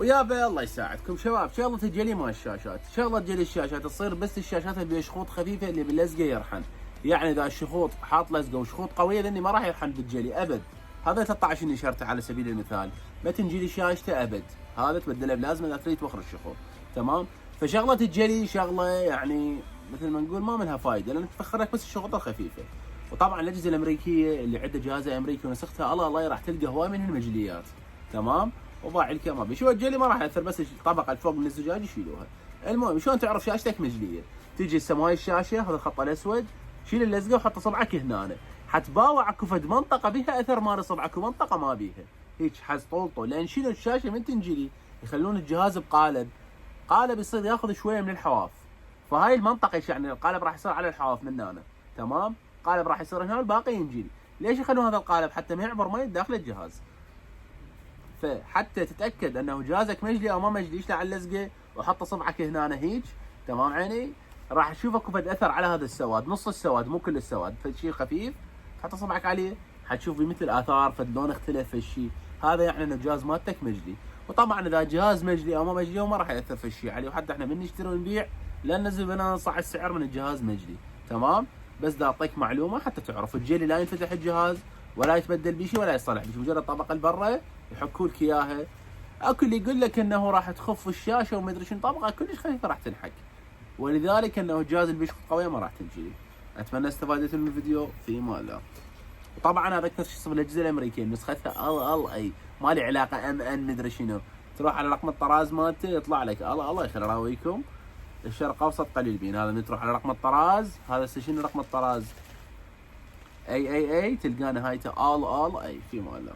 ويابا الله يساعدكم شباب، شغله الجلي مال الشاشات، شغله جلي الشاشات تصير بس الشاشات اللي بيها شخوط خفيفه اللي باللزقه يرحن. يعني اذا الشخوط حاط لزقه وشخوط قويه لاني ما راح يرحن بالجلي ابد. هذا 13 اني شرته على سبيل المثال، ما تنجلي شاشته ابد، هذا تبدله بلازمه اذا تريد توخر الشخوط. تمام؟ فشغله الجلي شغله يعني مثل ما نقول ما منها فايده لان تفخر لك بس الشخوط الخفيفه. وطبعا الاجهزه الامريكيه اللي عنده جهاز امريكي ونسختها الله راح تلقى هواي من المجليات. تمام؟ وضاع الكاميرا بشو الجلي ما راح ياثر، بس الطبقه الفوق من الزجاج يشيلوها. المهم شلون تعرف شاشتك مجليه؟ تجي هسه الشاشه هذا الخط الاسود، شيل اللزقه وحط صبعك هنا، حتباوع اكو فد منطقه بها اثر مال صبعك ومنطقه ما بيها، هيك حز طول لان شيلوا الشاشه من تنجلي يخلون الجهاز بقالب، قالب يصير ياخذ شويه من الحواف، فهاي المنطقه يعني القالب راح يصير على الحواف من هنا. تمام؟ قالب راح يصير هنا والباقي ينجلي. ليش يخلون هذا القالب؟ حتى ما يعبر مي داخل الجهاز. فحتى تتاكد انه جهازك مجلي او ما مجلي، اشلع على اللزقه وحط صبعك هنا هيك. تمام عيني؟ راح تشوف اكو فد اثر على هذا السواد، نص السواد مو كل السواد، فد شيء خفيف تحط صبعك عليه حتشوف مثل اثار فد لون اختلف في الشيء، هذا يعني ان الجهاز مالتك مجلي. وطبعا اذا جهاز مجلي او ما مجلي ما راح ياثر في الشيء عليه، وحتى احنا من نشتري ونبيع لا ننزل بنا نصح السعر من الجهاز مجلي. تمام؟ بس دا اعطيك معلومه حتى تعرف الجلي لا ينفتح الجهاز ولا يتبدل بشيء ولا يصلح بشيء، مجرد طبقه لبرا يحكوا لك اياها. اكو اللي يقول لك انه راح تخف الشاشه وما ادري شنو، طبقه كلش خفيفه راح تنحك، ولذلك انه الجهاز اللي بيشخط قويه ما راح تنجلي. اتمنى استفادتوا من الفيديو، في امان الله. وطبعا اذكر شو اسمه الاجهزه الامريكيه نسختها ال اي، ما لي علاقه ام ان مدري شنو، تروح على رقم الطراز مالته يطلع لك الله يخلي راويكم الشرق اوسط قليل بين، هذا من تروح على رقم الطراز، هذا شنو رقم الطراز اي تلقى نهايته ال اي. في امان الله.